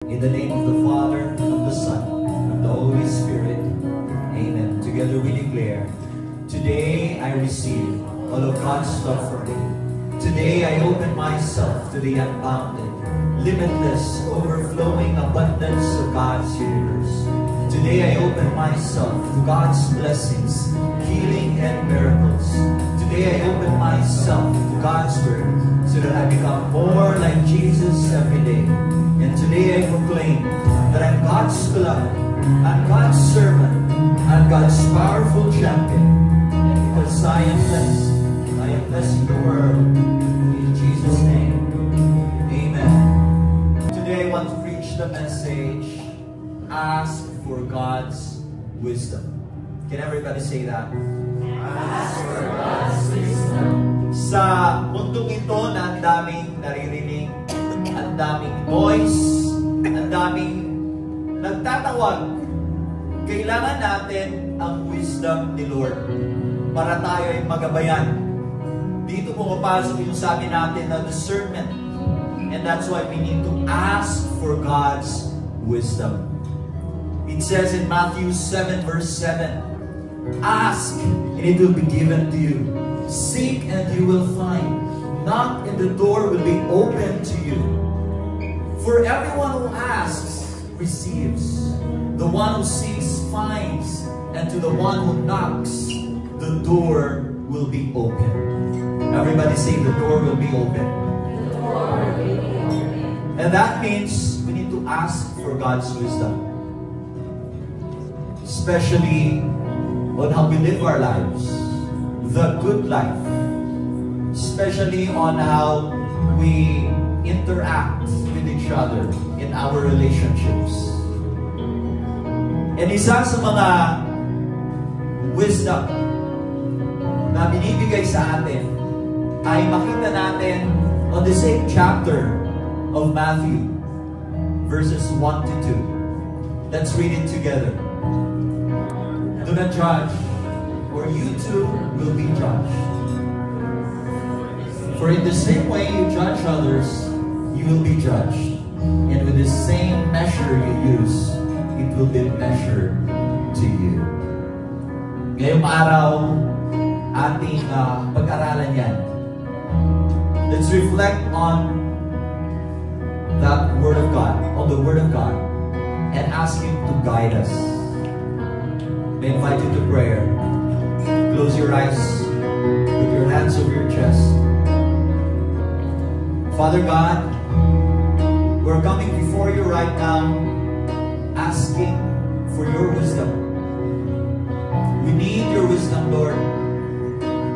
In the name of the Father, and of the Son, and of the Holy Spirit. Amen. Together we declare, today I receive all of God's love for me. Today I open myself to the unbounded, limitless, overflowing abundance of God's universe. Today I open myself to God's blessings, healing and miracles. Today I open myself to God's word so that I become more like Jesus every day. And today I proclaim that I'm God's beloved, I'm God's servant, I'm God's powerful champion. And because I am blessing the world. In Jesus' name, amen. Today I want to preach the message, ask for God's wisdom. Can everybody say that? Ask for God's wisdom. Sa mundong ito na ang daming naririnig, ang daming noise, ang daming nagtatawag, kailangan natin ang wisdom ni Lord para tayo ay magabayan. Dito pumapasok yung sabi natin na discernment. And that's why we need to ask for God's wisdom. It says in Matthew 7 verse 7, ask and it will be given to you. Seek and you will find. Knock and the door will be opened to you. For everyone who asks, receives. The one who seeks, finds. And to the one who knocks, the door will be open. Everybody say the door will be open. The door will be open. And that means we need to ask for God's wisdom. Especially on how we live our lives. The good life. Especially on how we interact with each other in our relationships. And isa sa mga wisdom na binibigay sa atin ay makita natin on the same chapter of Matthew, verses 1 to 2. Let's read it together. Do not judge, or you too will be judged. For in the same way you judge others, you will be judged. And with the same measure you use, it will be measured to you. Ngayong araw, ating pag-aralan yan. Let's reflect on that Word of God, on the Word of God, and ask Him to guide us. I invite you to prayer. Close your eyes, put your hands over your chest. Father God, we're coming before you right now, asking for your wisdom. We need your wisdom, Lord.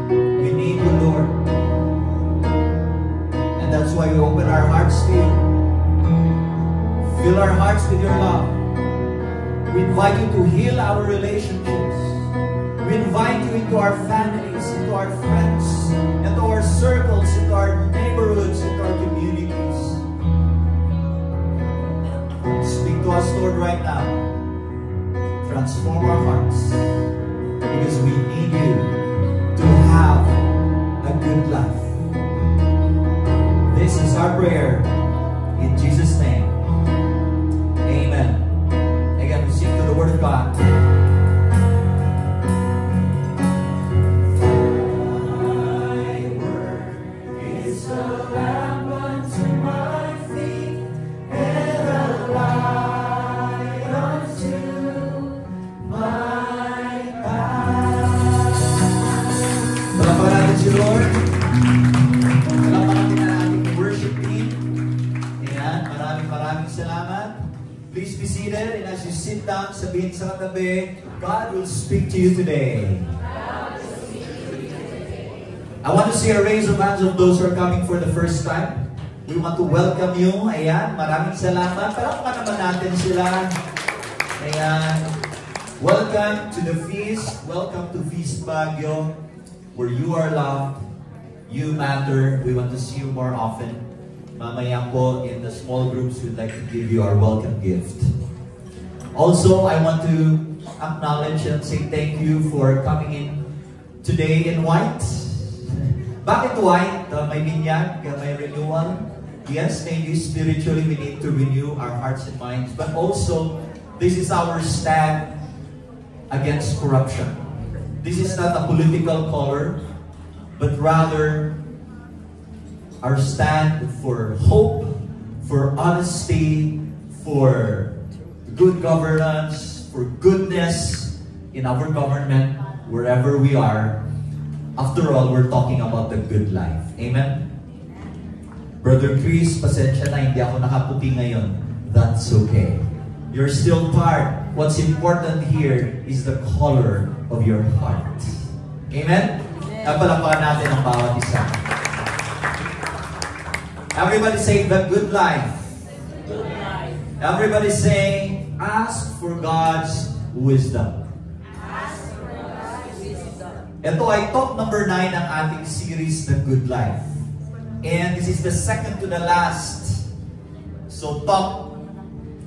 We need you, Lord. And that's why we open our hearts to you. Fill our hearts with your love. We invite you to heal our relationships. We invite you into our families, into our friends, into our circles, into our neighborhoods, into our communities. Speak to us, Lord, right now. Transform our hearts, because we need you to have a good life. This is our prayer in Jesus' name. Amen. Again, we sing to the Word of God. Please be seated, and as you sit down, sabihin sa katabi, God will speak to you today. I want to see a raise of hands of those who are coming for the first time. We want to welcome you. Ayan, maraming salamat. Palakpakan naman natin sila. Ayan. Welcome to the feast. Welcome to Feast Baguio, where you are loved, you matter. We want to see you more often. Mamaya po, in the small groups, we'd like to give you our welcome gift. Also, I want to acknowledge and say thank you for coming in today in white. Bakit white? May binyag, may renewal. Yes, maybe spiritually we need to renew our hearts and minds, but also this is our stand against corruption. This is not a political color, but rather our stand for hope, for honesty, for good governance, for goodness in our government, wherever we are. After all, we're talking about the good life. Amen? Brother Chris, pasensya na, hindi ako nakaputi ngayon. That's okay. You're still part. What's important here is the color of your heart. Amen? Napalapakan natin ang bawat isa. Everybody say the good life. Good life. Everybody say, ask for God's wisdom. Ask for God's wisdom. Ito ay top number 9 ng ating series, The Good Life. And this is the second to the last. So top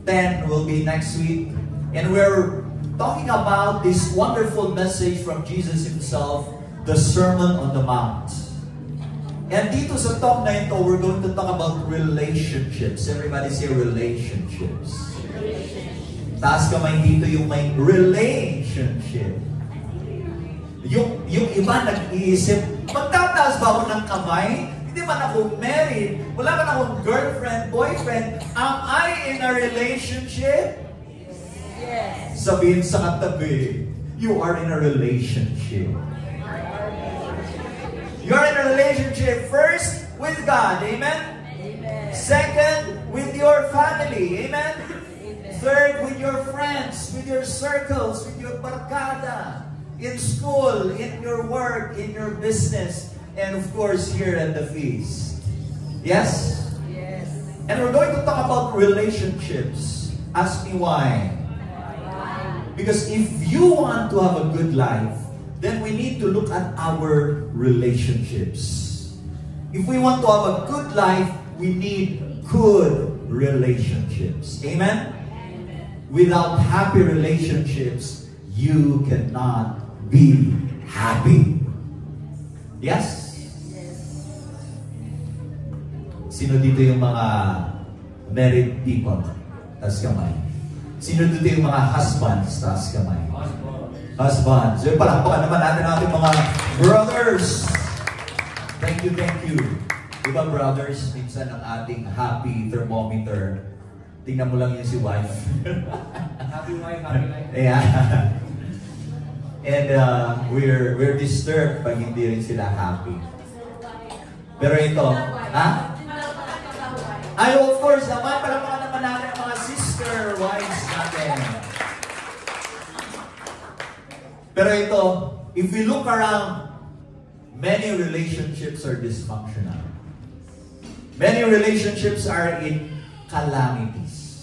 10 will be next week. And we're talking about this wonderful message from Jesus Himself, the Sermon on the Mount. And dito sa talk na ito, we're going to talk about relationships. Everybody say relationships. Taas kamay dito yung may relationship. Yung iba nag-iisip, magtataas ba ako ng kamay? Hindi man ako married. Wala man akong girlfriend, boyfriend. Am I in a relationship? Yes. Sabihin sa katabi, you are in a relationship. You're in a relationship first with God. Amen? Amen. Second, with your family. Amen? Amen. Third, with your friends, with your circles, with your barkada, in school, in your work, in your business, and of course here at the feast. Yes? Yes. And we're going to talk about relationships. Ask me why. Because if you want to have a good life, then we need to look at our relationships. If we want to have a good life, we need good relationships. Amen? Amen. Without happy relationships, you cannot be happy. Yes? Yes. Sino dito yung mga married people? Taas kamay. Sino dito yung mga husbands? Taas kamay. Husbands. So, palakpakan naman natin ating mga brothers. Thank you, thank you. Diba brothers, minsan ang ating happy thermometer, tingnan mo lang yun si wife. Happy wife, happy life. Yeah. And we're disturbed pag hindi rin sila happy. Pero ito, ha? Ay, of course naman, palakpakan naman natin ang mga sister wives natin. Pero ito, if we look around, many relationships are dysfunctional. Many relationships are in calamities.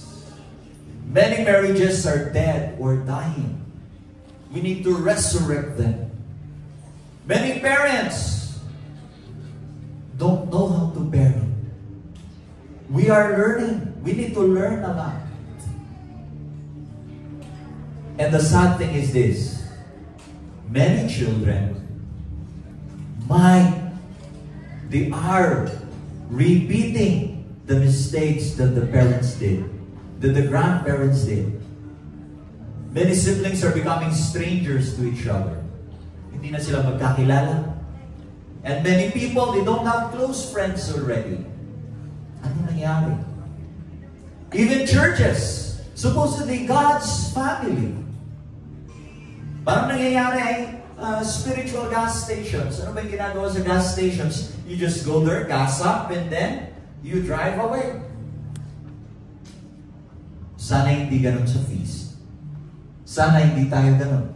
Many marriages are dead or dying. We need to resurrect them. Many parents don't know how to parent. We are learning. We need to learn a lot. And the sad thing is this. Many children they are repeating the mistakes that the parents did, that the grandparents did. Many siblings are becoming strangers to each other. Hindi na sila magkakilala. And many people, they don't have close friends already. Ano nangyari? Even churches, supposedly God's family. Parang nangyayari ay spiritual gas stations. Ano ba yung ginagawa sa gas stations? You just go there, gas up, and then you drive away. Sana hindi ganun sa feast. Sana hindi tayo ganun.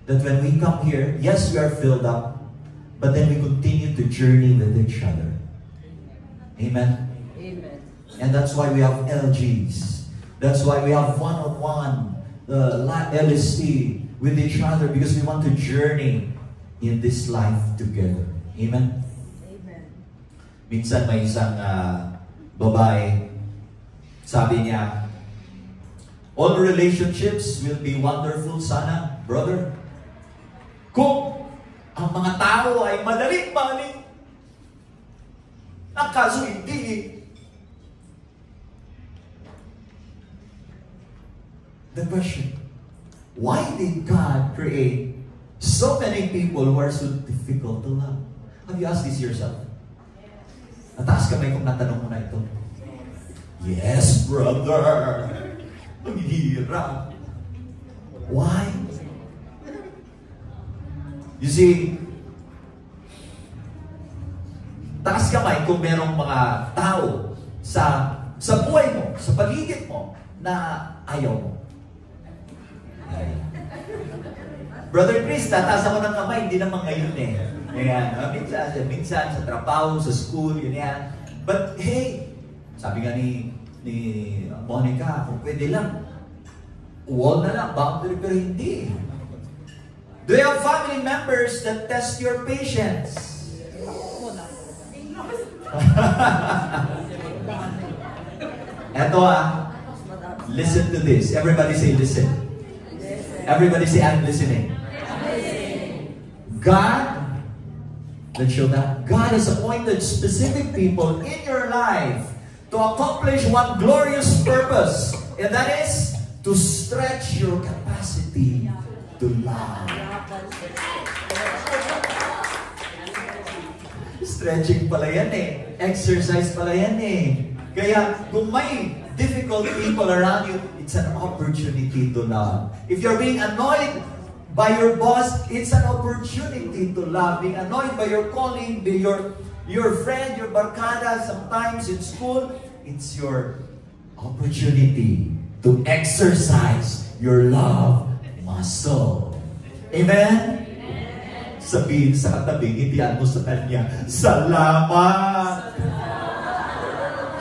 That when we come here, yes, we are filled up, but then we continue to journey with each other. Amen? Amen. And that's why we have LGs. That's why we have one-on-one, LST, with each other, because we want to journey in this life together. Amen? Amen. Minsan may isang babae, sabi niya, all relationships will be wonderful sana, brother, kung ang mga tao ay madaling mahalin. Ang kaso hindi. the question, why did God create so many people who are so difficult to love? Have you asked this yourself? Nataas kamay kung natanong mo na ito. Yes, brother. Ang hirap. Why? You see, taas kamay kung merong mga tao sa buhay mo, sa paligid mo, na ayaw mo. Brother Chris, tataas ako ng kamay, hindi naman ngayon eh. Ayan, minsan sa trabaho, sa school, yun yan. But hey, sabi nga ni Monica, kung pwede lang, wall na lang, boundary, pero hindi. Do you have family members that test your patience? Eto listen to this. Everybody say listen. Everybody say I'm listening. God, let's show that. God has appointed specific people in your life to accomplish one glorious purpose, and that is to stretch your capacity to love. Stretching pala yan eh. Exercise pala yan eh. Kaya kung may difficult people around you, it's an opportunity to love. If you're being annoyed by your boss, it's an opportunity to love. Being annoyed by your colleague, by your friend, your barkada, sometimes in school, it's your opportunity to exercise your love muscle. Amen? Sabihin sa katabing, itiyan mo sa kanya, salamat!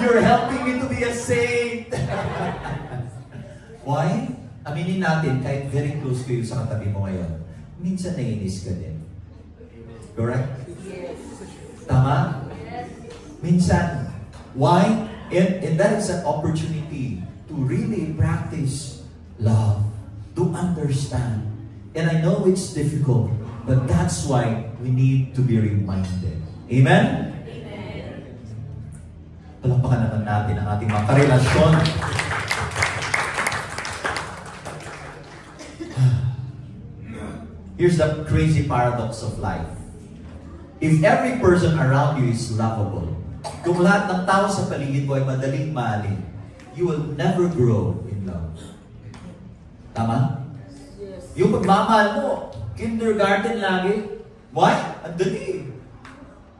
You're helping me to be a saint! Why? Aminin natin, kahit very close kayo sa katabi mo ngayon, minsan naiinis ka din. Correct? Yes. Tama? Minsan. Why? And that is an opportunity to really practice love, to understand. And I know it's difficult, but that's why we need to be reminded. Amen? Palampakan naman natin ang ating mga karelasyon. Here's the crazy paradox of life. If every person around you is lovable, kung lahat ng tao sa paligid mo ay madaling mahalin, you will never grow in love. Tama? Yes. Yung pagmamahal mo, kindergarten lagi. Why? Ang dali.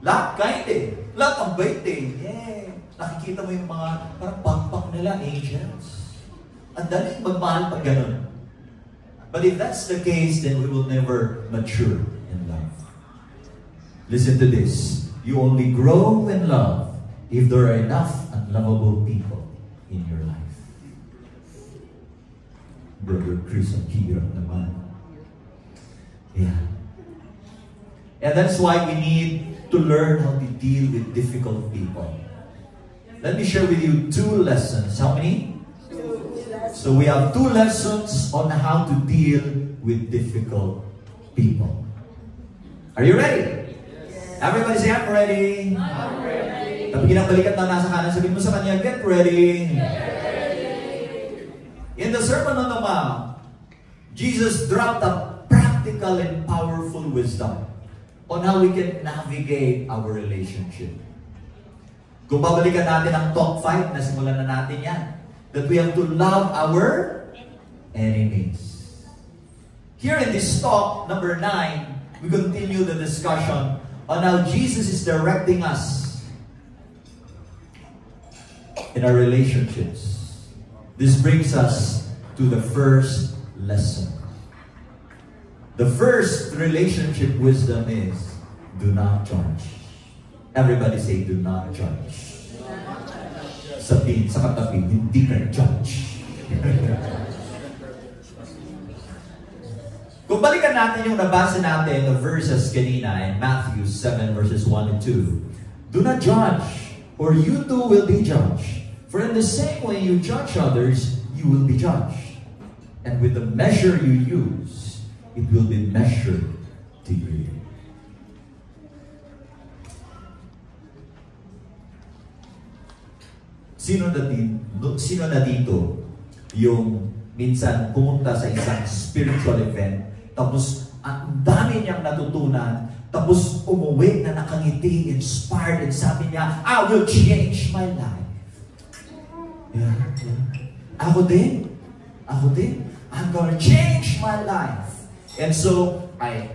Lahat kind eh. Lahat ang bait eh. Yeah. Nakikita mo yung mga parang backpack nila, angels. Ang dali magmahal pag ganun. But if that's the case, then we will never mature in love. Listen to this. You only grow in love if there are enough unlovable people in your life. Brother Chris, ang hirap naman. Yeah. And that's why we need to learn how to deal with difficult people. Let me share with you 2 lessons. How many? 2. So we have 2 lessons on how to deal with difficult people. Are you ready? Yes. Everybody say, I'm ready. I'm ready. Tapos balikat na nasa kanan, sabihin mo sa kanya, get ready. Get ready. In the Sermon on the Mount, Jesus dropped a practical and powerful wisdom on how we can navigate our relationship. Kung babalikan natin ang top 5, nasimulan na natin yan. That we have to love our enemies. Here in this talk, number 9, we continue the discussion on how Jesus is directing us in our relationships. This brings us to the first lesson. The first relationship wisdom is, do not judge. Everybody say, do not judge. Sabihin sa katabi, hindi ka judge. Kung balikan natin yung nabasa natin the verses kanina in Matthew 7 verses 1 and 2. Do not judge, or you too will be judged. For in the same way you judge others, you will be judged. And with the measure you use, it will be measured to you. Sino na dito yung minsan pumunta sa isang spiritual event, tapos ang dami niyang natutunan, tapos umuwi na nakangiti, inspired, and sabi niya, I will change my life. Yeah. Ako din. I'm gonna change my life. And so, I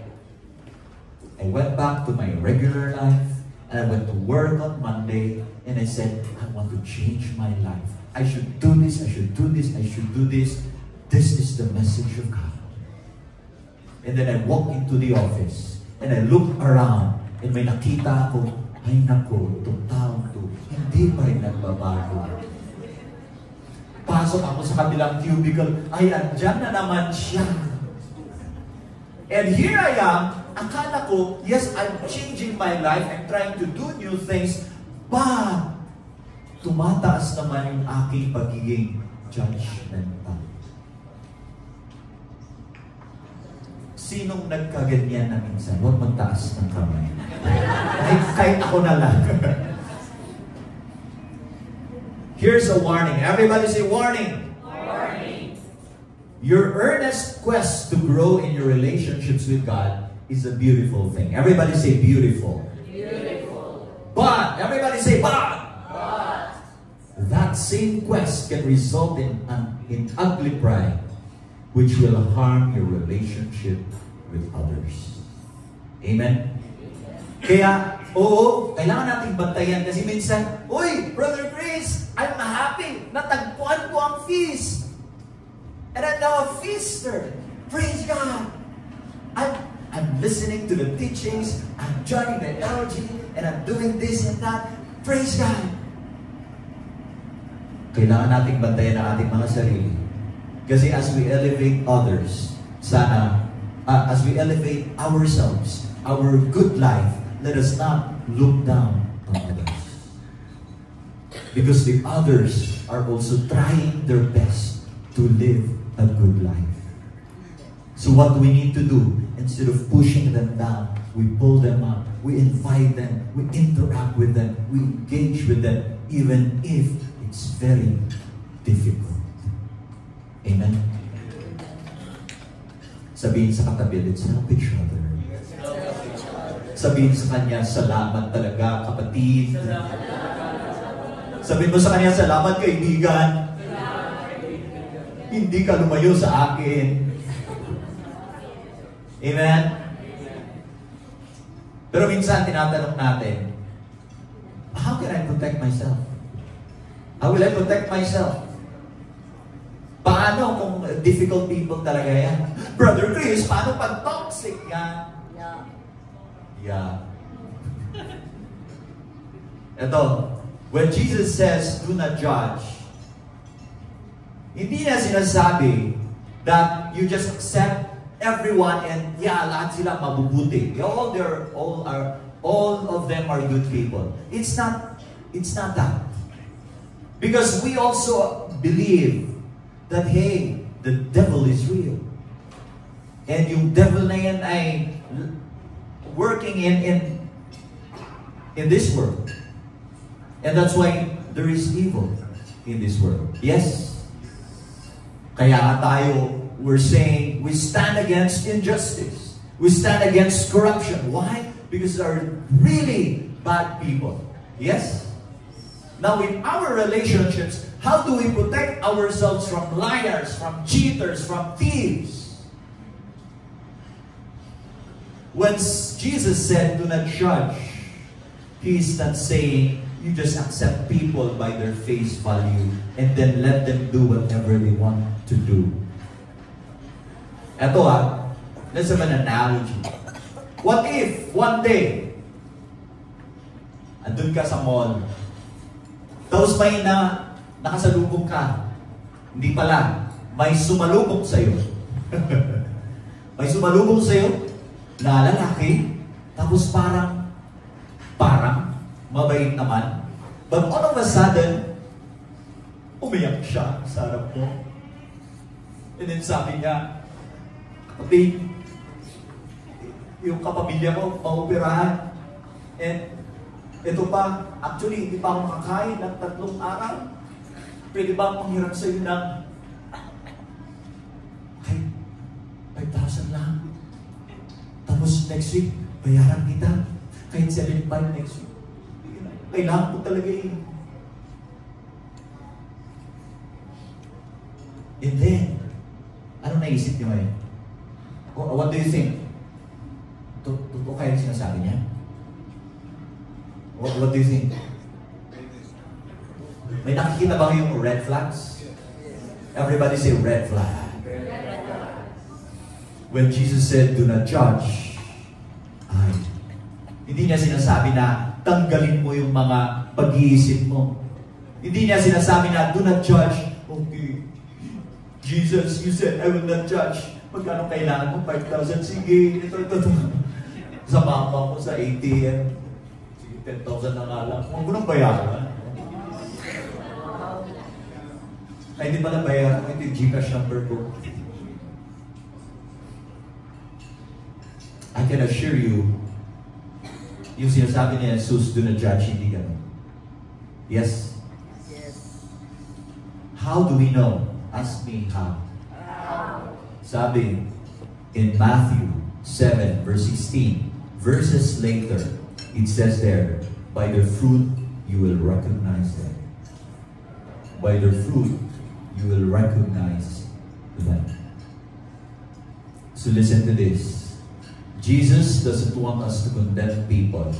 went back to my regular life, and I went to work on Monday, and I said, I want to change my life. I should do this, I should do this, I should do this. This is the message of God. And then I walked into the office, and I looked around, and may nakita ako, ay nako, itong taong to, hindi pa rin nagbabago. Pasok ako sa kabilang cubicle, ay andyan na naman siya. And here I am, akala ko, yes, I'm changing my life, I'm trying to do new things, but tumataas naman yung aking pagiging judgmental. Sinong nagkaganyan na minsan? Huwag magtaas ng kamay. Kahit ako na lang. Here's a warning. Everybody say warning. Warning. Your earnest quest to grow in your relationships with God is a beautiful thing. Everybody say beautiful. Beautiful. But, everybody say but. But. That same quest can result in ugly pride, which will harm your relationship with others. Amen? Kaya, oo, kailangan nating bantayan kasi minsan, uy, Brother Chris, I'm happy. Natagpuan ko ang feast. And I'm now a feaster. Praise God. I'm listening to the teachings. I'm joining the LG. And I'm doing this and that. Praise God. Kailangan nating bantayan ang ating mga sarili. Kasi as we elevate others, sana, as we elevate ourselves, our good life, let us not look down on others. Because the others are also trying their best to live a good life. So what do we need to do? Instead of pushing them down, we pull them up, we invite them, we interact with them, we engage with them, even if it's very difficult. Amen? Sabihin sa katabi, let's help each other. Sabihin sa kanya, salamat talaga, kapatid. Sabihin mo sa kanya, salamat kaibigan. Hindi ka lumayo sa akin. Amen? Pero minsan, tinatanong natin, how can I protect myself? How will I protect myself? Paano kung difficult people talaga yan? Brother Chris, paano pag toxic yan? Yeah. Ito, when Jesus says, do not judge, hindi na sinasabi that you just accept everyone and lahat sila mabubuti. All of them are good people. It's not that. Because we also believe that, hey, the devil is real. And yung devil na yan ay working in this world. And that's why there is evil in this world. Yes? Kaya nga tayo, we're saying, we stand against injustice. We stand against corruption. Why? Because there are really bad people. Yes? Now, in our relationships, how do we protect ourselves from liars, from cheaters, from thieves? When Jesus said, do not judge, He is not saying, you just accept people by their face value and then let them do whatever they want to do. Ito let's have an analogy. What if, one day, andun ka sa mall, tapos may nakasalubong ka, hindi pala, may sumalubong sa'yo. May sumalubong sa'yo na lalaki, tapos parang mabait naman. But all of a sudden, umiyak siya sa harap mo. And then sabi niya, kapatid, yung kapamilya mo, maoperahan. And ito pa, actually, hindi pa ako makakain ng 3 araw. Pwede ba panghiram sa'yo ng 1,000 lang. Tapos next week, bayaran kita. Kahit 7,500 next week. Kailangan ko talaga eh. And then, ano naisip niyo ngayon? What do you think? Totoo kayo sinasabi niya? What do you think? May nakikita ba yung red flags? Everybody say red flag. When Jesus said, do not judge, hindi niya sinasabi na tanggalin mo yung mga pag-iisip mo. Hindi niya sinasabi na do not judge. Okay, Jesus, you said I will not judge. Magkano kailangan mo? 5,000? Sige, ito. Sa mama mo sa ATM. Sige, 10,000 na nga lang. Huwag mo nang bayaran. Ay, hindi pa na bayaran. Ito yung Gcash number ko. I can assure you, yung sinasabi ni Jesus, do not judge, hindi ganun. Yes? Yes. How do we know? Ask me how. Sabi, in Matthew 7, verse 16, verses later, it says there, by their fruit you will recognize them. By their fruit you will recognize them. So listen to this. Jesus doesn't want us to condemn people,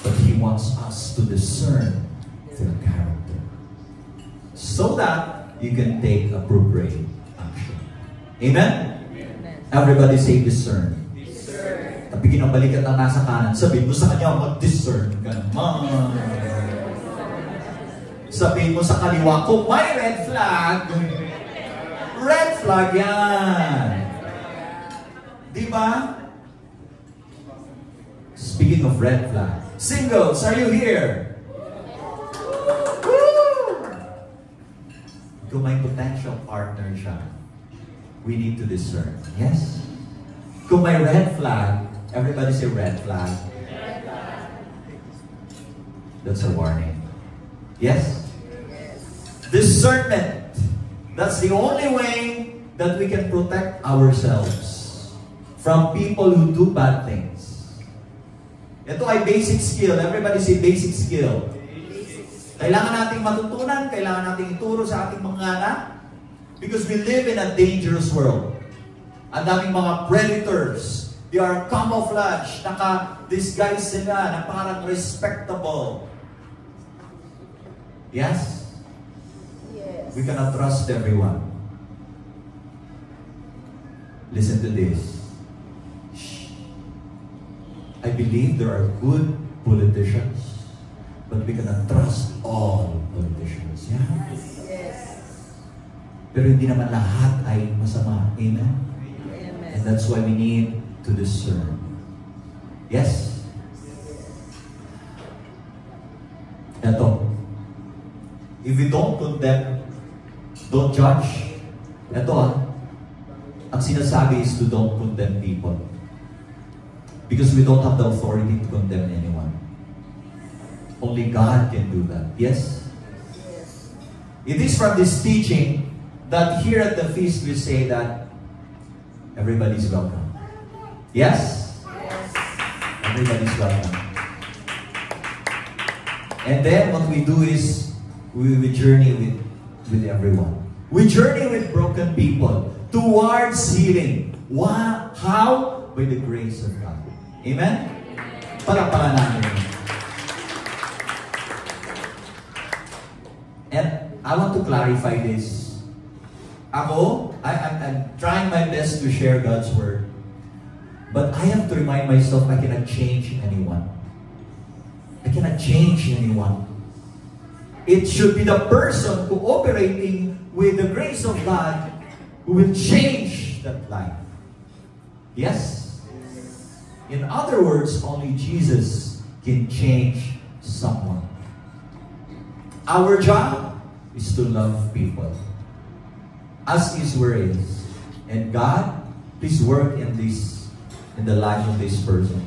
but He wants us to discern their character so that you can take appropriate action. Amen? Amen. Everybody say discern. Discern. Tapigin ang balikat ang nasa kanan. Sabihin mo sa kanya, mag-discern ka naman. Sabihin mo sa kaliwa, kung may red flag yan. Diba? Speaking of red flag, singles, are you here? Woo! Kung may potential partner siya, we need to discern. Yes? Kung may red flag, everybody say red flag. Red flag. That's a warning. Yes? Yes. Discernment. That's the only way that we can protect ourselves from people who do bad things. Ito ay basic skill. Everybody say basic skill. Kailangan nating matutunan, kailangan nating ituro sa ating mga anak. Because we live in a dangerous world. Ang daming mga predators. They are camouflage. Naka-disguise sila na parang respectable. Yes? Yes. We cannot trust everyone. Listen to this. I believe there are good politicians, but we cannot trust all politicians. Yeah? Yes. Pero hindi naman lahat ay masama. Amen? Amen. And that's why we need to discern. Yes? Ito. If we don't condemn, don't judge. Ito ang sinasabi is to don't condemn people. Because we don't have the authority to condemn anyone. Only God can do that. Yes? Yes. It is from this teaching that here at the feast we say that everybody's welcome. Yes? Yes. Everybody's welcome. And then what we do is we journey with everyone. We journey with broken people towards healing. Wow. How? By the grace of God. Amen? Palakpakan namin. And I want to clarify this. I'm trying my best to share God's word. But I have to remind myself I cannot change anyone. I cannot change anyone. It should be the person cooperating with the grace of God who will change that life. Yes? In other words, only Jesus can change someone. Our job is to love people as His word is. And God, please work in the life of this person.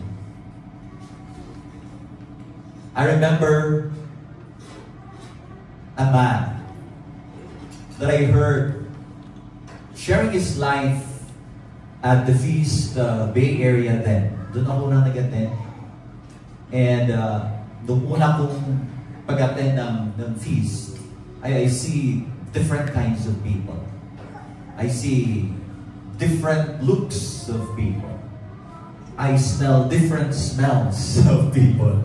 I remember a man that I heard sharing his life at the feast, Bay Area then. Doon ako na nag-attend. And nung una kong pag-attend ng feast, I see different kinds of people. I see different looks of people. I smell different smells of people.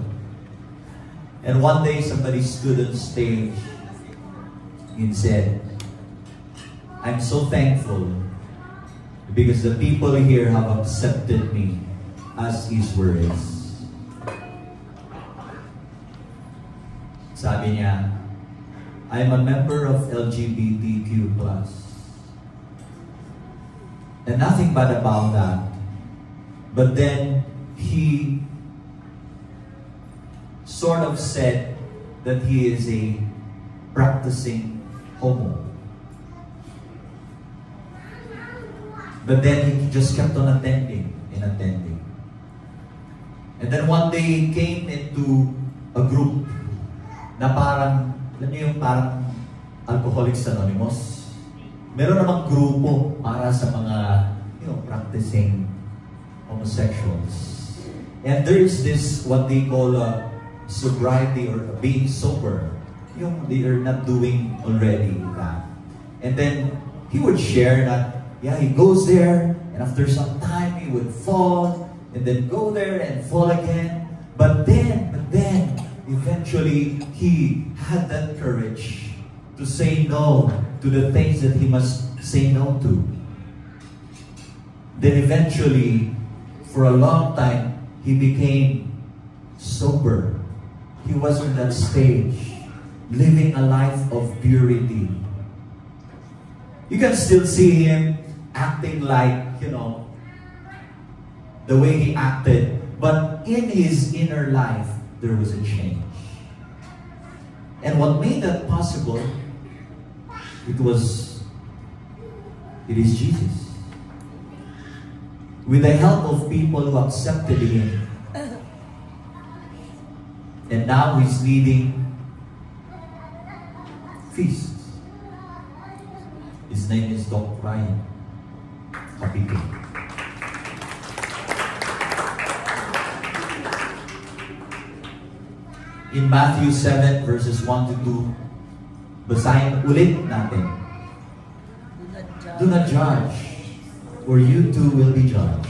And one day somebody stood on stage and said, I'm so thankful because the people here have accepted me as Israel is. Sabi niya, I'm a member of LGBTQ+. And nothing bad about that. But then he sort of said that he is a practicing homo. But then he just kept on attending and attending. And then one day he came into a group na parang, alam niyo yung parang Alcoholics Anonymous. Meron namang grupo para sa mga, practicing homosexuals. And there is this, what they call sobriety or being sober. Yung they are not doing already that. And then he would share that, yeah, he goes there, and after some time he would fall, and then go there and fall again. But then, eventually he had that courage to say no to the things that he must say no to. Then eventually, for a long time, he became sober. He was on that stage, living a life of purity. You can still see him acting like, the way he acted. But in his inner life, there was a change. And what made that possible, it is Jesus. With the help of people who accepted him. And now he's leading feasts. His name is Dr. Ryan Kapito. In Matthew 7 verses 1 to 2, basahin ulit natin. Do not judge, or you too will be judged.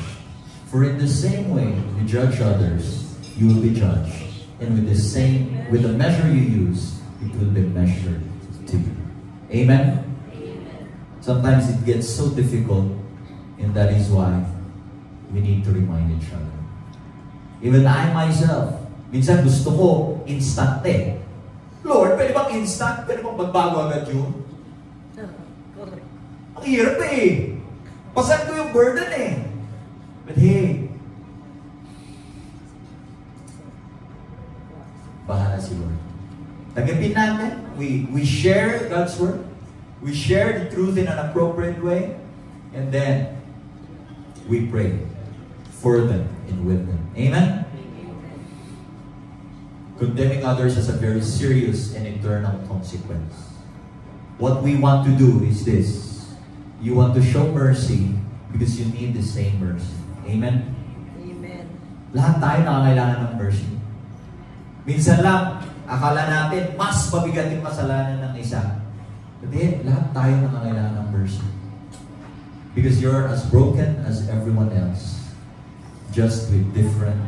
For in the same way you judge others, you will be judged. And with the measure you use, it will be measured to you. Amen? Sometimes it gets so difficult, and that is why we need to remind each other. Even I myself, minsan gusto ko instant eh. Lord, pwede bang instant? Pwede bang magbago agad yun? Correct. Ang hirap eh. Pasan ko yung burden eh. But hey, bahala si Lord. Tagapin natin. We share God's word. We share the truth in an appropriate way. And then, we pray for them and with them. Amen? Condemning others has a very serious and eternal consequence. What we want to do is this. You want to show mercy because you need the same mercy. Amen? Amen. Lahat tayo nakakailangan ng mercy. Minsan lang, akala natin, mas mabigat yung kasalanan ng isa. Hindi, lahat tayo nakakailangan ng mercy. Because you're as broken as everyone else. Just with different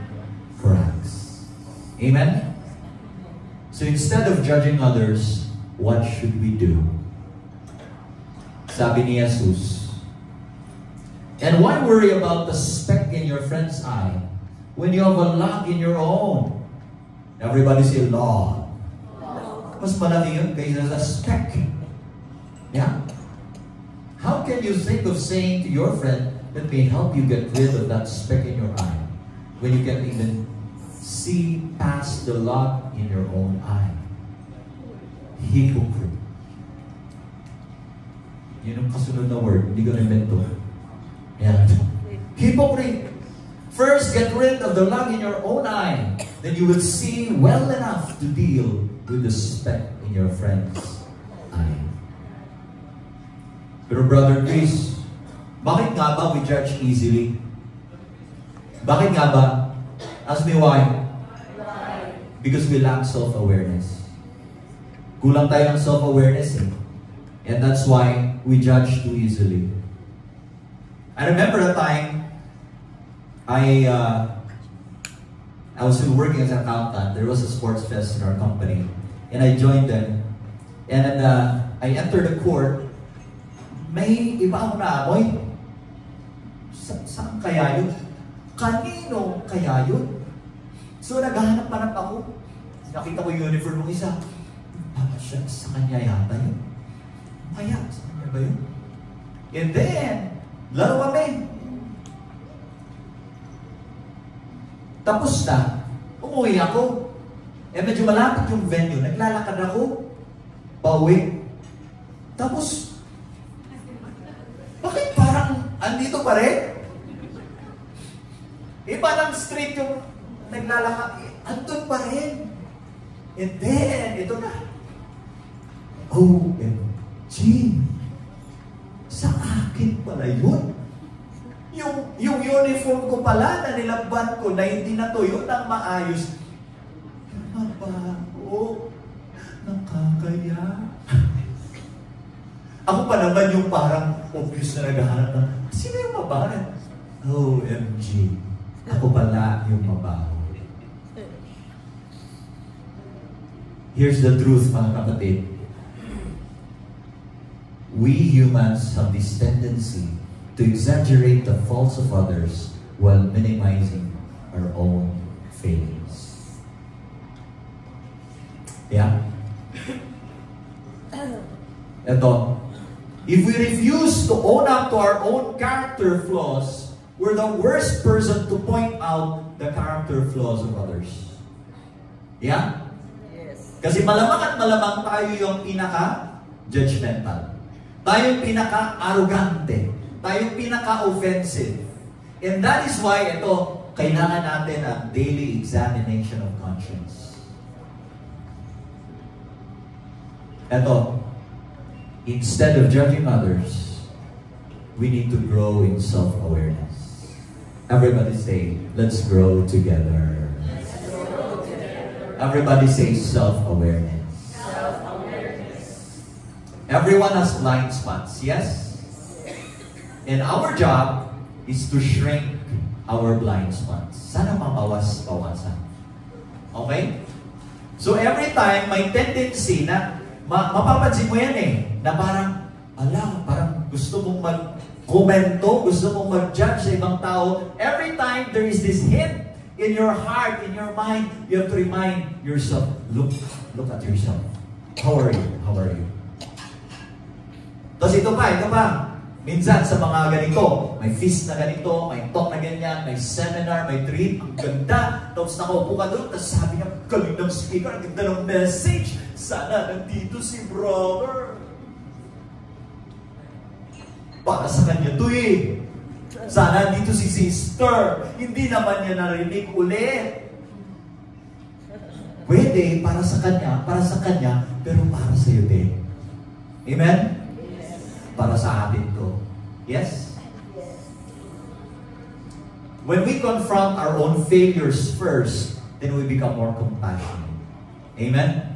cracks. Amen? So instead of judging others, what should we do? Sabi ni Jesus, and why worry about the speck in your friend's eye when you have a log in your own? Everybody say, Lord. Mas malaki yun kaysa sa speck. Yeah? How can you think of saying to your friend that may help you get rid of that speck in your eye when you can't even see past the log in your own eye? Hypocrite. Yun ang kasunod na word. Hindi ko na-invento. Yeah. Hypocrite. First, get rid of the log in your own eye. Then you will see well enough to deal with the speck in your friend's eye. Pero Brother Chris, Bakit nga ba we judge easily? Bakit nga ba? Ask me why. Because we lack self-awareness. Kulang tayo ng self-awareness eh. And that's why we judge too easily. I remember a time I was still working as an accountant. There was a sports fest in our company. And I joined them. And I entered the court. May iba akong naamoy. Saan kaya yun? Kanino kaya yun? So naghahanap-hanap ako. Nakita ko yung uniform ng isa. Siya, sa kanya yata yun. Kaya, sa kanya ba yun? And then, laro kami. Tapos na, umuwi ako. Eh medyo malapit yung venue. Naglalakad ako. Pauwi. Tapos, bakit parang andito pa rin? Iba ng street yung naglalakad. Andun pa rin. And then, ito na. OMG! Sa akin pala yun. Yung uniform ko pala na nilabban ko na hindi natuyo ng maayos. Mabaho. Nakakaya. Ako pa naman yung parang obvious na naghahanap ng, sino yung mabaho? OMG. Ako pala yung mabaho. Here's the truth, mga kapatid. We humans have this tendency to exaggerate the faults of others while minimizing our own failings. Yeah? Ito, if we refuse to own up to our own character flaws, we're the worst person to point out the character flaws of others. Yeah? Yes. Kasi malamang at malamang tayo yung pinaka-judgmental. Tayo yung pinaka-arrogante. Tayo yung pinaka-offensive. And that is why, ito, kailangan natin ang daily examination of conscience. Ito, instead of judging others, we need to grow in self-awareness. Everybody say, let's grow together. Let's grow together. Everybody say self-awareness. Everyone has blind spots, yes? And our job is to shrink our blind spots. Sana mabawas-bawasan. Okay? So every time may tendency na mapapansin mo yan eh, na parang, parang gusto mong mag-komento, gusto mong mag-judge sa ibang tao. Every time there is this hint in your heart, in your mind, you have to remind yourself, look at yourself. How are you? How are you? Tapos ito pa. Minsan sa mga ganito, may feast na ganito, may talk na ganyan, may seminar, may treat, ang ganda. Tapos nakaupo ka doon, tapos sabi niya, galing ng speaker, ang ganda ng message. Sana nandito si brother. Para sa kanya to eh. Sana nandito si sister. Hindi naman niya narinig ulit. Pwede, para sa kanya, pero para sa iyo din. Amen? Para sa atin to. Yes? When we confront our own failures first, then we become more compassionate. Amen?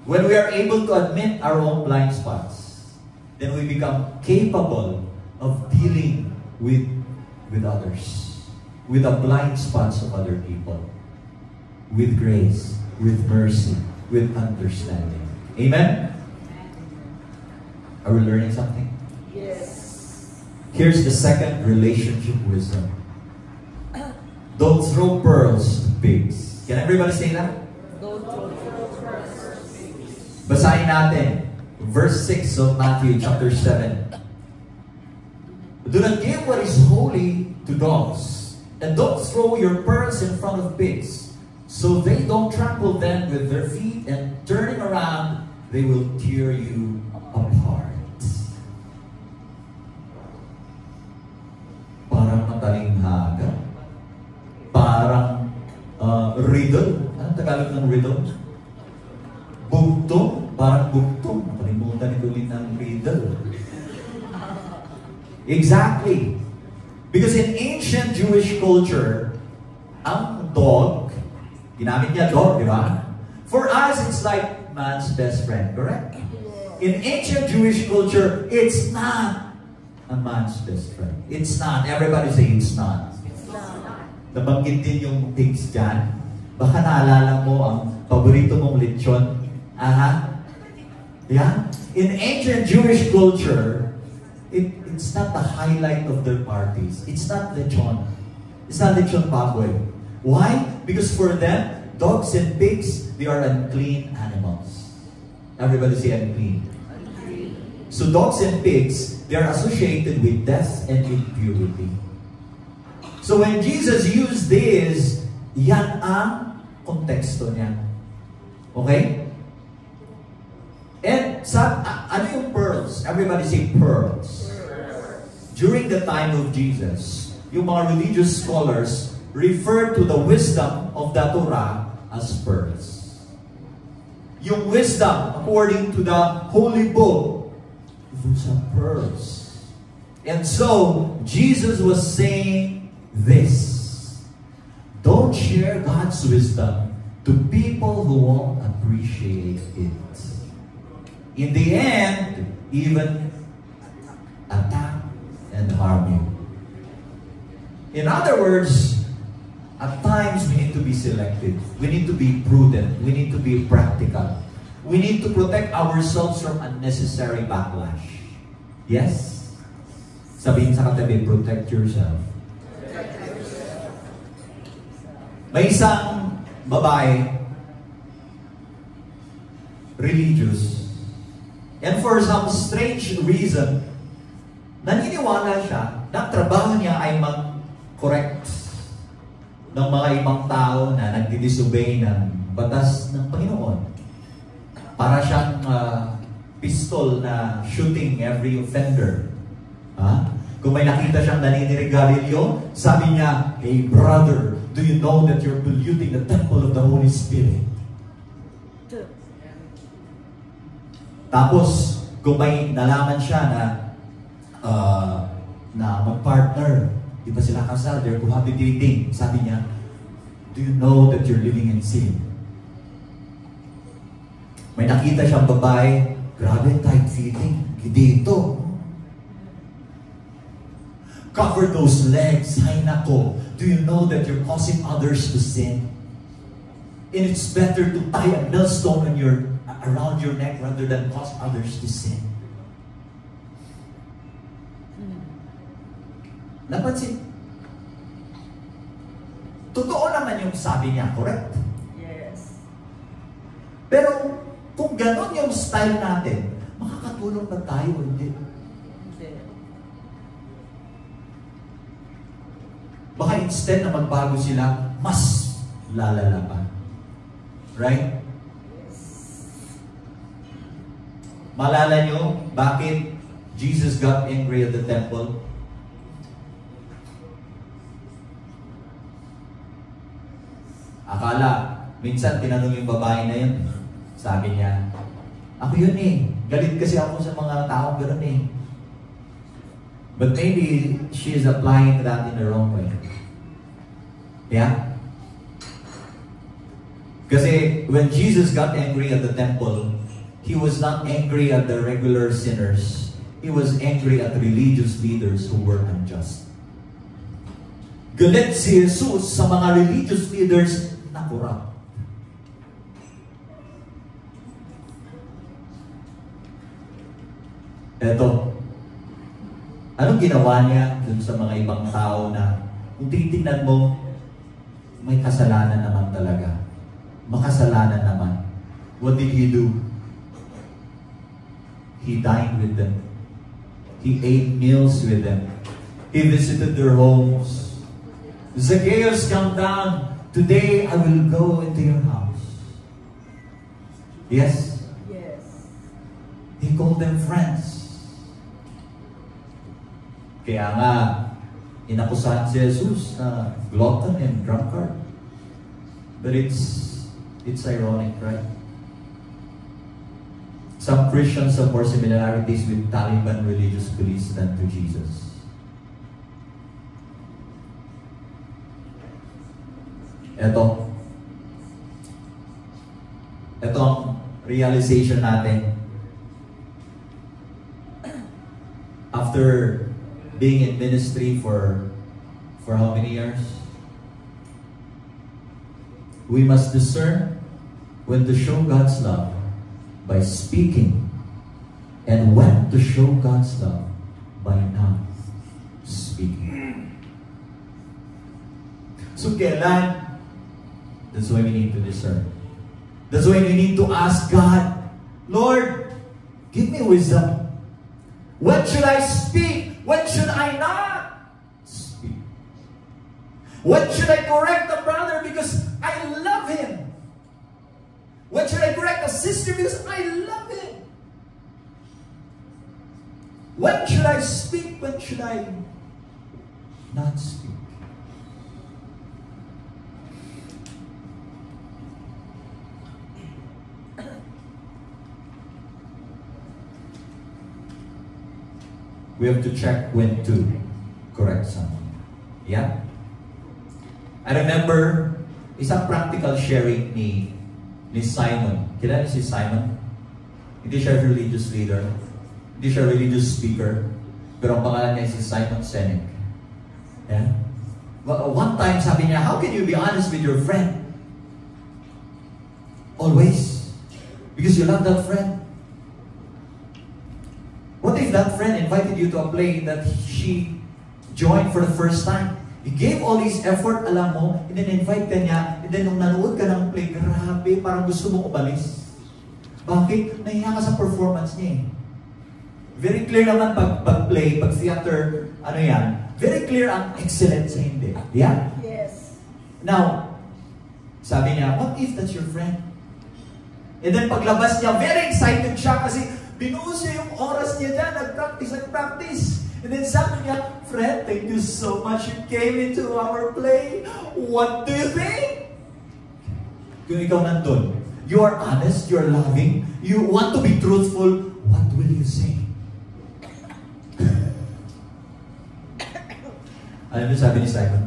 When we are able to admit our own blind spots, then we become capable of dealing with others, with the blind spots of other people, with grace, with mercy, with understanding. Amen? Are we learning something? Yes. Here's the second relationship wisdom. Don't throw pearls to pigs. Can everybody say that? Don't throw pearls. Basahin natin. Verse 6 of Matthew chapter 7. Do not give what is holy to dogs. And don't throw your pearls in front of pigs, so they don't trample them with their feet, and turning around, they will tear you apart. Parang matalinghaga. Parang riddle. Anong Tagalog ng riddle? Bugtong. Parang bugtong. Nakalimutan ito ulit ng riddle. Exactly. Because in ancient Jewish culture, ang dog, ginamit niya dog, di ba? For us, it's like man's best friend, correct? In ancient Jewish culture, it's not a man's best friend. It's not. Everybody say it's not. It's not. Nabanggit din yung pigs dyan. Baka naalala mo ang paborito mong lechon. Aha. Yeah? In ancient Jewish culture, it's not the highlight of their parties. It's not lechon. It's not lechon baboy. Why? Because for them, dogs and pigs, they are unclean animals. Everybody say unclean. So dogs and pigs, they are associated with death and impurity. So when Jesus used this, yan ang konteksto niya. Okay? And ano yung pearls? Everybody say pearls. During the time of Jesus, yung mga religious scholars refer to the wisdom of the Torah as pearls. Yung wisdom, according to the Holy Book, those are pearls. And so, Jesus was saying this: don't share God's wisdom to people who won't appreciate it. In the end, even attack and harm you. In other words, at times we need to be selective. We need to be prudent. We need to be practical. We need to protect ourselves from unnecessary backlash. Yes? Sabihin sa katabi, protect yourself. May isang babae, religious, and for some strange reason, naniniwala siya na trabaho niya ay mag-correct ng mga ibang tao na nagdi-disobey ng batas ng Panginoon. Para siyang pistol na shooting every offender. Kung may nakita siyang naninigarilyo, sabi niya, "Hey brother, do you know that you're polluting the temple of the Holy Spirit?" Tapos, kung may nalaman siya na mag-partner, di ba sila kasal, they're cohabitating, sabi niya, "Do you know that you're living in sin?" May nakita siyang babae, grabe, tight-fitting, dito. Cover those legs, hay nako. Do you know that you're causing others to sin? And it's better to tie a millstone around your neck rather than cause others to sin. Napansin? Totoo naman yung sabi niya, correct? Yes. Pero kung ganon yung style natin, makakatulong ba tayo? Hindi. Hindi. Baka instead na magbago sila, mas lalala pa. Right? Malala nyo bakit Jesus got angry at the temple? Akala, minsan tinanong yung babae na yun. Sabi niya, "Ako yun eh. Galit kasi ako sa mga taong gano'n eh." But maybe she is applying that in the wrong way. Yeah? Kasi when Jesus got angry at the temple, He was not angry at the regular sinners. He was angry at religious leaders who were unjust. Galit si Jesus sa mga religious leaders na corrupt. Eto, anong ginawa niya dun sa mga ibang tao na kung titignan mo, may kasalanan naman talaga. Makasalanan naman. What did He do? He dined with them. He ate meals with them. He visited their homes. "Zacchaeus, come down. Today I will go into your house." Yes? Yes. He called them friends. Kaya nga, inakusahan si Jesus na glutton and drunkard. But it's ironic, right? Some Christians have more similarities with Taliban religious police than to Jesus. Ito ang realization natin. After being in ministry for how many years? We must discern when to show God's love by speaking and when to show God's love by not speaking. So kailan? That's why we need to discern. That's why we need to ask God, Lord, give me wisdom. When should I speak? When should I not speak? When should I correct a brother because I love him? When should I correct a sister because I love him? When should I speak? When should I not speak? We have to check when to correct someone. Yeah? I remember isang practical sharing ni Simon. Kilala si Simon? Hindi siya religious leader. Hindi siya religious speaker. Pero ang pangalan niya si Simon Sinek. Yeah? Well, one time sabi niya, how can you be honest with your friend? Always. Because you love that friend. What if that friend invited you to a play that she joined for the first time? He gave all his effort, alam mo, and then invite ka niya, and then nung nanood ka ng play, grabe, parang gusto mong umalis. Bakit? Nahiya ka sa performance niya eh. Very clear naman pag play, pag theater, ano yan, very clear ang excellence sa hindi. Yeah? Yes. Now, sabi niya, what if that's your friend? And then paglabas niya, very excited siya kasi binuhos niya yung oras niya dyan, nag-practice. And then sabi niya, friend, thank you so much. You came into our play. What do you think? Kung ikaw nandun, you are honest, you are loving, you want to be truthful, what will you say? Alam niyo sabi ni Simon?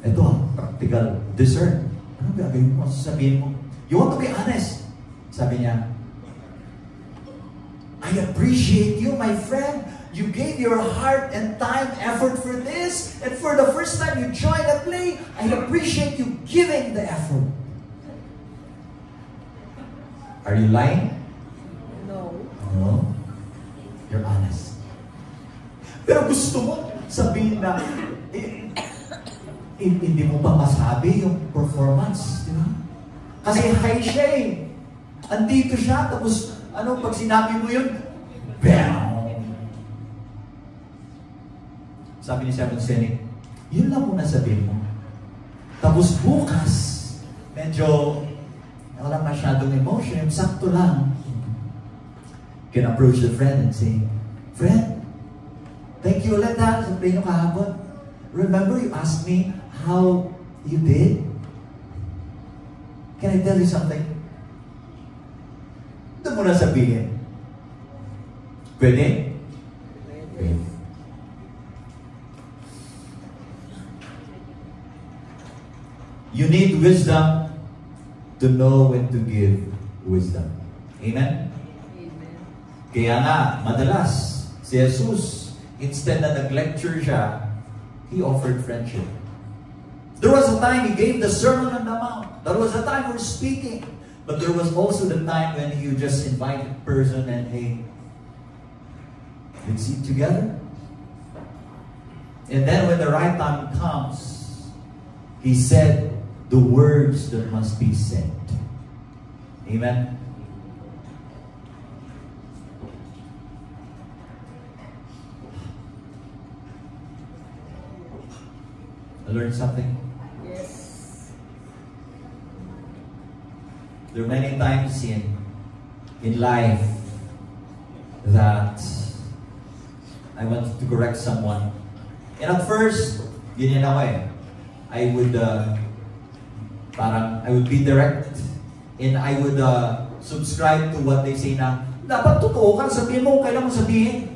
Ito practical, discern. Ano gagawin mo? Sasabihin mo? You want to be honest. Sabi niya, I appreciate you, my friend. You gave your heart and time, effort for this. And for the first time you joined a play, I appreciate you giving the effort. Are you lying? No. No. You're honest. Pero gusto mo sabihin na, hindi mo pa masabi yung performance, di ba? Kasi high siya eh. Andito siya, tapos pag sinabi mo yun, bam! Sabi ni Simon Sinek, yun lang muna sabihin mo. Tapos bukas, medyo wala masyadong emotion, sakto lang. You can approach the friend and say, friend, thank you ulit ha, sa play nyo kahapon. Remember you asked me how you did? Can I tell you something? Ito mo na sabihin. Pwede? Pwede. You need wisdom to know when to give wisdom. Amen? Amen. Kaya nga, madalas, si Jesus, instead na nag-lecture siya, He offered friendship. There was a time He gave the Sermon on the Mount. There was a time for speaking. But there was also the time when He just invited a person and, hey, let's eat together. And then when the right time comes, He said the words that must be said. Amen? I learned something. Yes. There are many times in life that I wanted to correct someone. And at first, ganyan ako eh. I would be direct and I would subscribe to what they say na dapat totoo ka, sabihin mo kung kailan mo sabihin.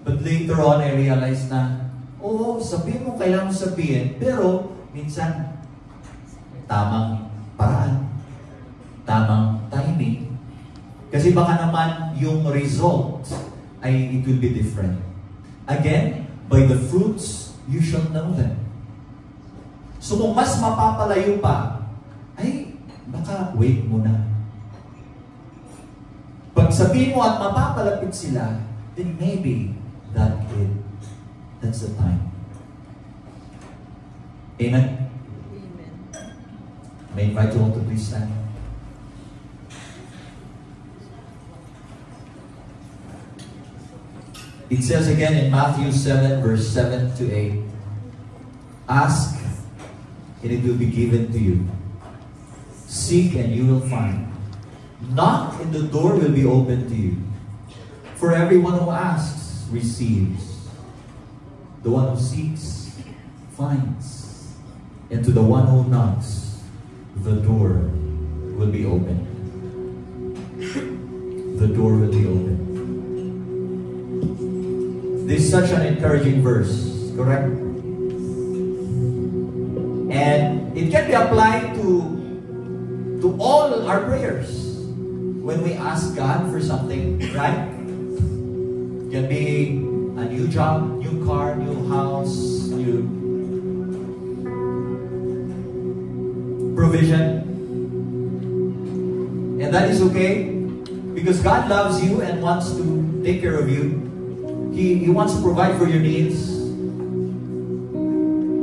But later on, I realized na, oo, sabihin mo kailangan sabihin, pero minsan, tamang paraan, tamang timing. Kasi baka naman yung result ay it will be different. Again, by the fruits, you shall know them. So kung mas mapapalayo pa, ay baka wait muna. Pag sabihin mo at mapapalapit sila, then maybe that's the time. Amen? Amen. May invite you all to please stand. It says again in Matthew 7, verse 7 to 8, ask, and it will be given to you. Seek, and you will find. Knock, and the door will be opened to you. For everyone who asks, receives. The one who seeks, finds. And to the one who knocks, the door will be opened. The door will be opened. This is such an encouraging verse, correct? And it can be applied to all our prayers. When we ask God for something, right? It can be a new job, new car, new house, new provision. And that is okay because God loves you and wants to take care of you. He wants to provide for your needs.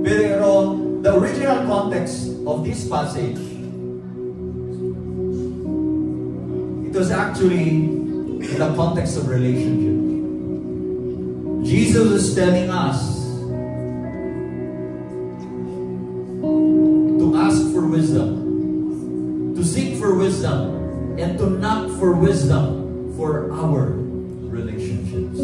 Pero the original context of this passage, it was actually in the context of relationship. Jesus is telling us to ask for wisdom, to seek for wisdom, and to knock for wisdom for our relationships.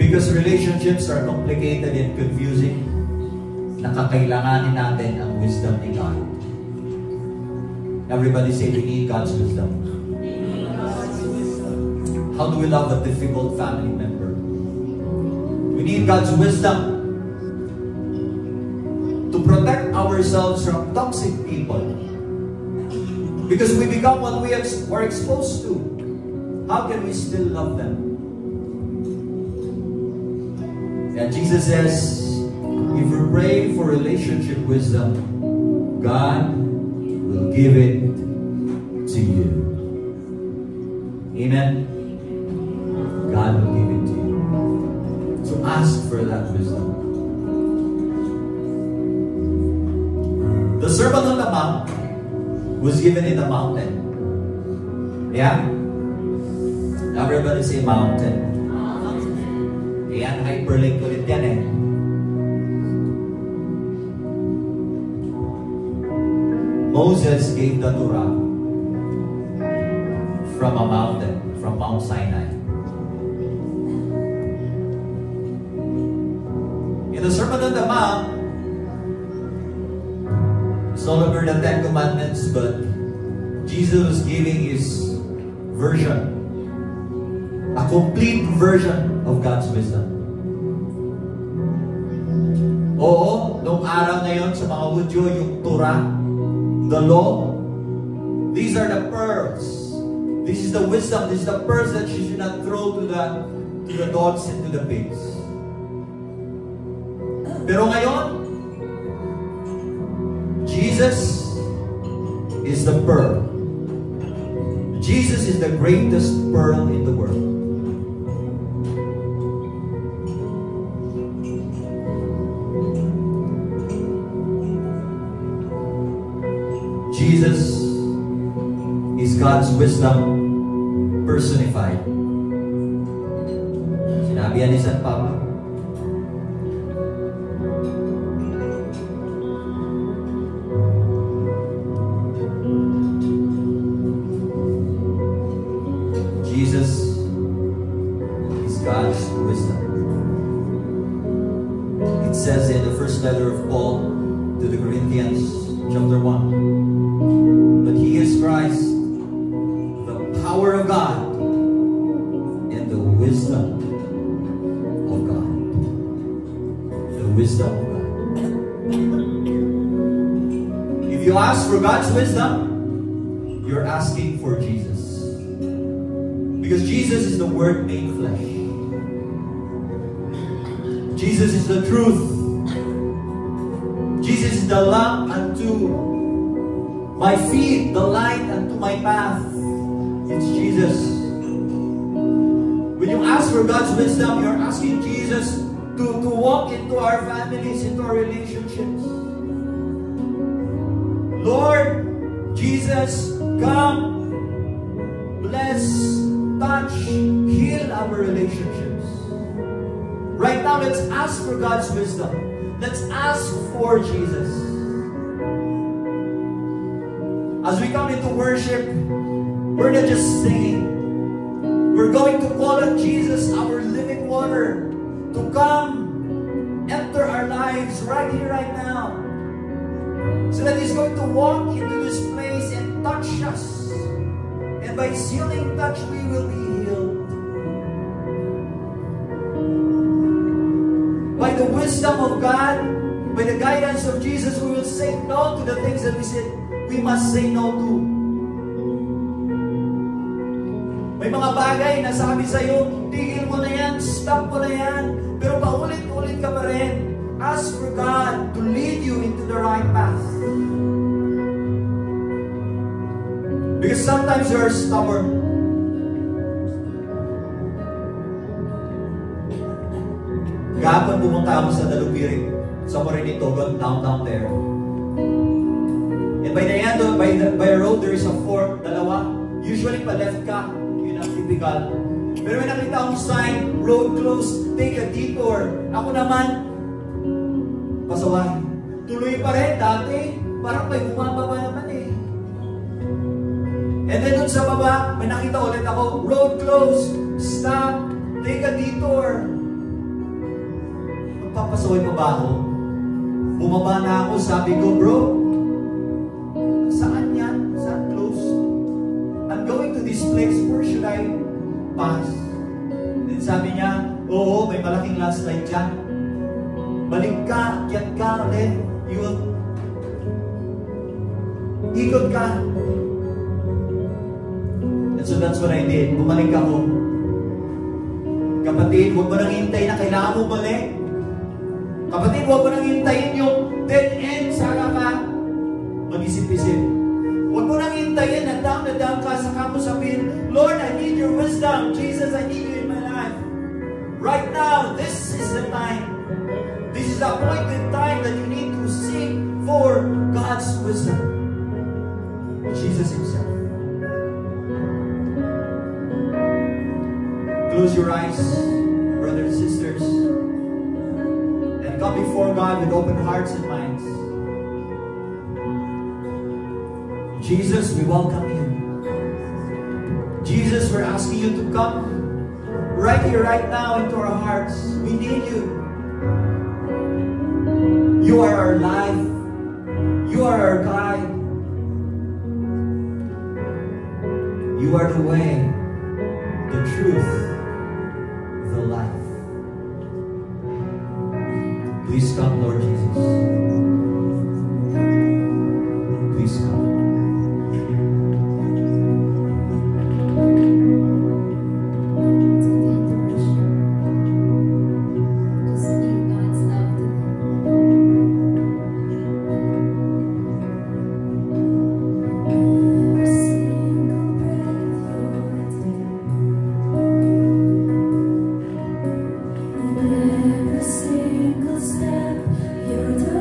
Because relationships are complicated and confusing, nakakailanganin natin ang wisdom ni God. Everybody say, we need God's wisdom. How do we love a difficult family member? We need God's wisdom to protect ourselves from toxic people. Because we become what we are exposed to. How can we still love them? And Jesus says, if we pray for relationship wisdom, God will give it to you. Amen? God will give it to you. So ask for that wisdom. The Sermon on the Mount was given in the mountain. Yeah? Everybody say mountain. Ayan, hyperlink ulit yan eh. Moses gave the Torah from a mountain, from Mount Sinai. In the Sermon on the Mount, it's no longer the Ten Commandments, but Jesus was giving his version, a complete version of God's wisdom. Oo, noong araw ngayon sa mga Hudyo, yung Torah, the law, these are the pearls. This is the wisdom. This is the pearls that you should not throw to the dogs and to the pigs. Pero ngayon, Jesus is the pearl. Jesus is the greatest pearl in the world. Jesus is God's wisdom personified. Sinabi yan ni San Pablo. Jesus is God's wisdom. It says in the first letter of Paul to the Corinthians, chapter 1, but He is Christ, the power of God, and the wisdom for God's wisdom, you're asking for Jesus. Because Jesus is the Word made flesh. Jesus is the truth. Jesus is the lamp unto my feet, the light unto my path. It's Jesus. When you ask for God's wisdom, you're asking Jesus to walk into our families, into our relationships. Lord Jesus, come, bless, touch, heal our relationships. Right now, let's ask for God's wisdom. Let's ask for Jesus. As we come into worship, we're not just singing. We're going to call on Jesus, our living water, to come, enter our lives right here, right now. So that He's going to walk into this place and touch us. And by His healing touch, we will be healed. By the wisdom of God, by the guidance of Jesus, we will say no to the things that we said we must say no to. May mga bagay na sabi sa'yo, tigil mo na yan, stop mo na yan. Pero paulit-ulit ka pa rin. Ask for God to lead you into the right path. Because sometimes you are stubborn. Gahapon pumunta ako sa Dalupiring, sa Morinitogon, downtown there. And by the end of, by a road, there is a fork, dalawa. Usually pa left ka, yun ang typical. Pero may nakita akong sign, road closed, take a detour. Ako naman, pasaway. Tuloy pa rin dati, parang may bumababa naman eh. And then dun sa baba, may nakita ulit ako, road closed, stop, take a detour. Magpapasaway pa ba ako? Bumaba na ako, sabi ko, bro, saan yan? Saan close? I'm going to this place, where should I pass? Then sabi niya, oo, may malaking landslide dyan. Balik ka, akyat ka ulit. You will ikot ka. And so that's what I did. Bumalik ako. Kapatid, huwag mo nang hintayin na kailangan mo balik. Kapatid, huwag mo nang hintayin yung dead end. Saka ka mag-isip-isip. Huwag mo nang hintayin na down ka. Saka mo sabihin, Lord, I need your wisdom. Jesus, I need you in my life. Right now, this is the time. This is the appointed time that you need to seek for God's wisdom. Jesus Himself. Close your eyes, brothers and sisters, and come before God with open hearts and minds. Jesus, we welcome you. Jesus, we're asking you to come right here, right now into our hearts. We need you. You are our life. You are our guide. You are the way, the truth, the life. Please come, Lord Jesus. Please come. Every single step you're doing.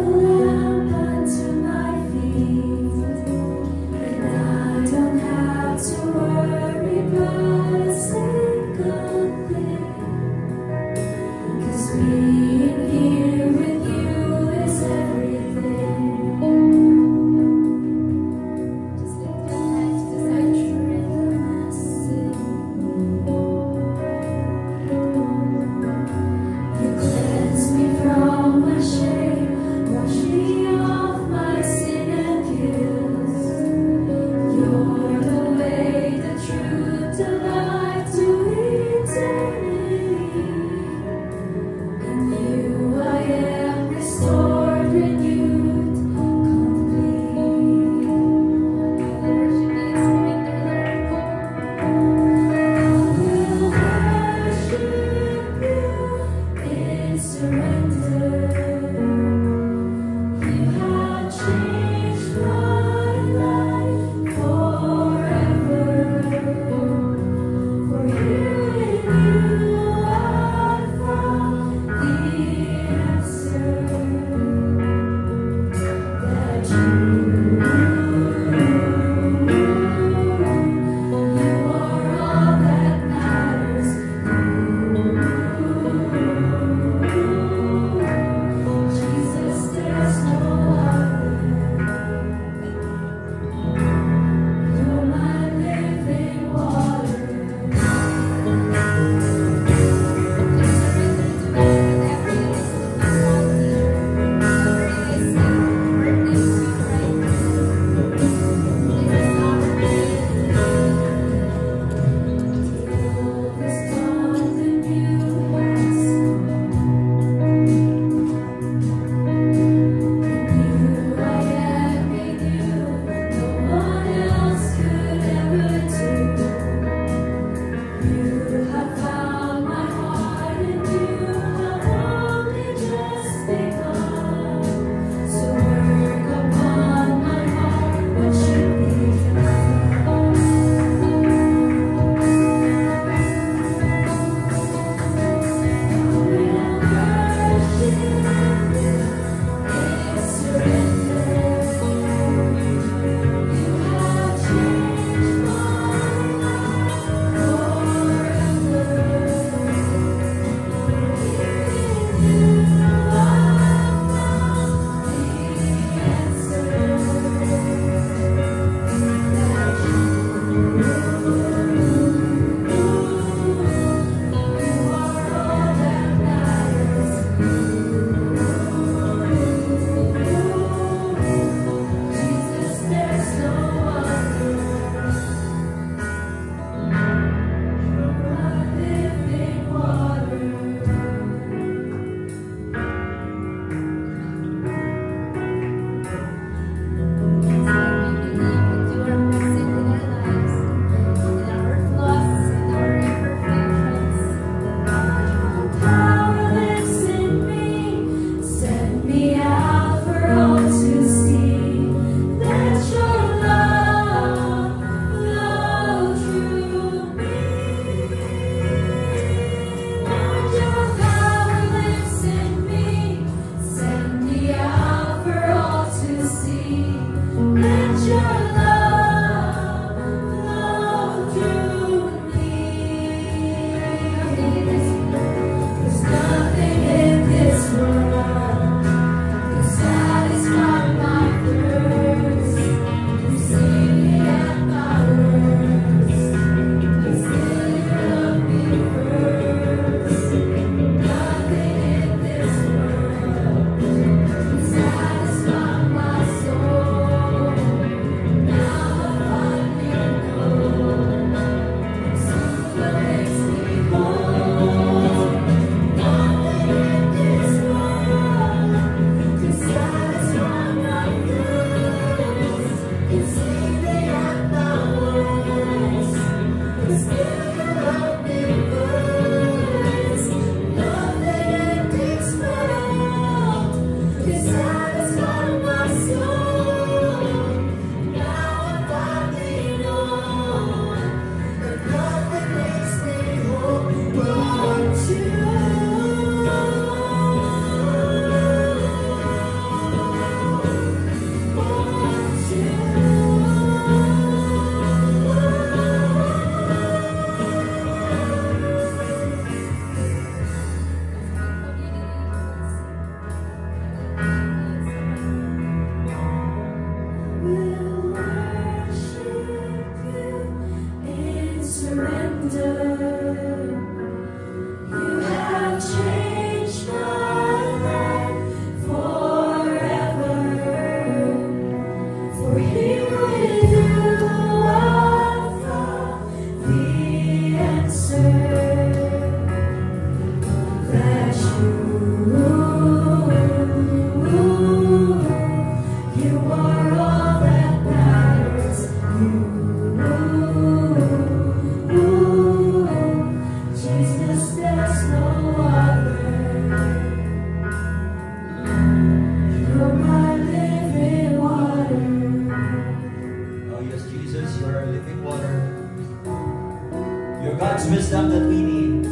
God's wisdom that we need.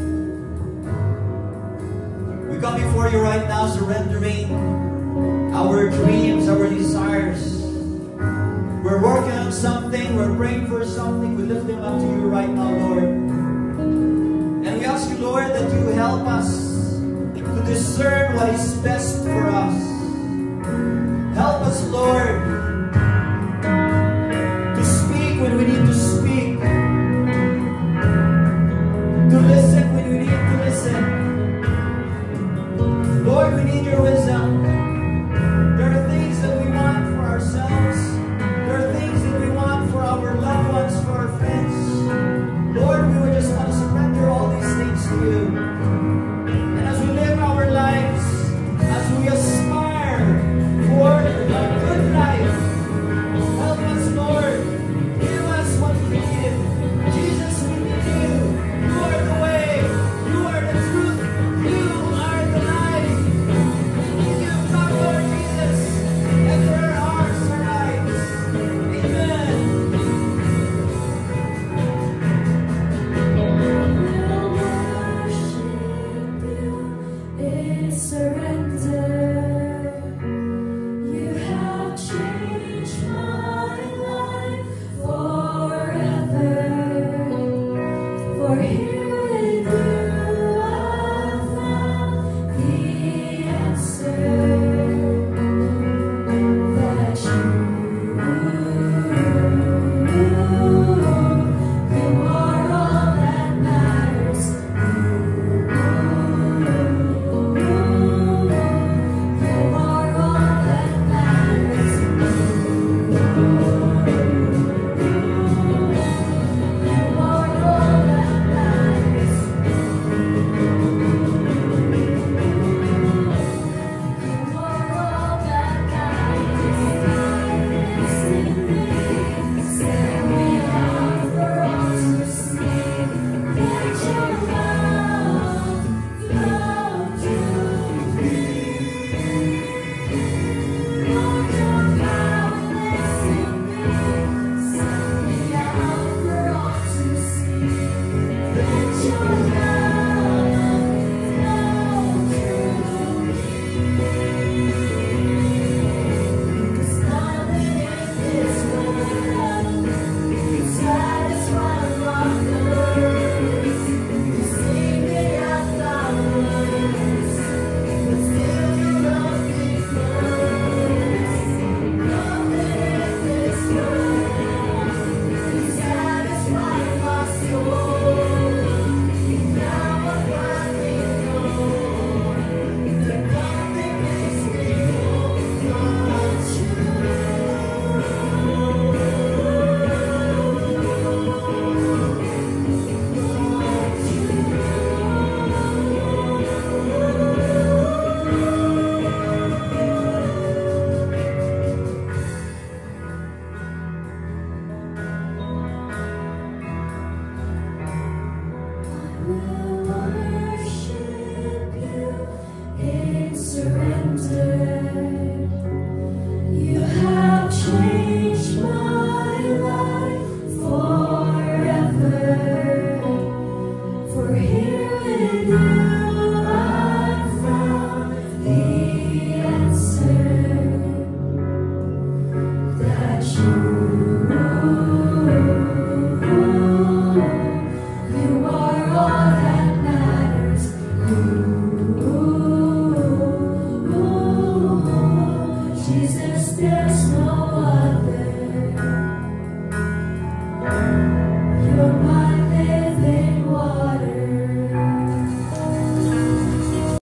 We come before you right now, surrendering our dreams, our desires. We're working on something, we're praying for something, we lift them up to you right now, Lord. And we ask you, Lord, that you help us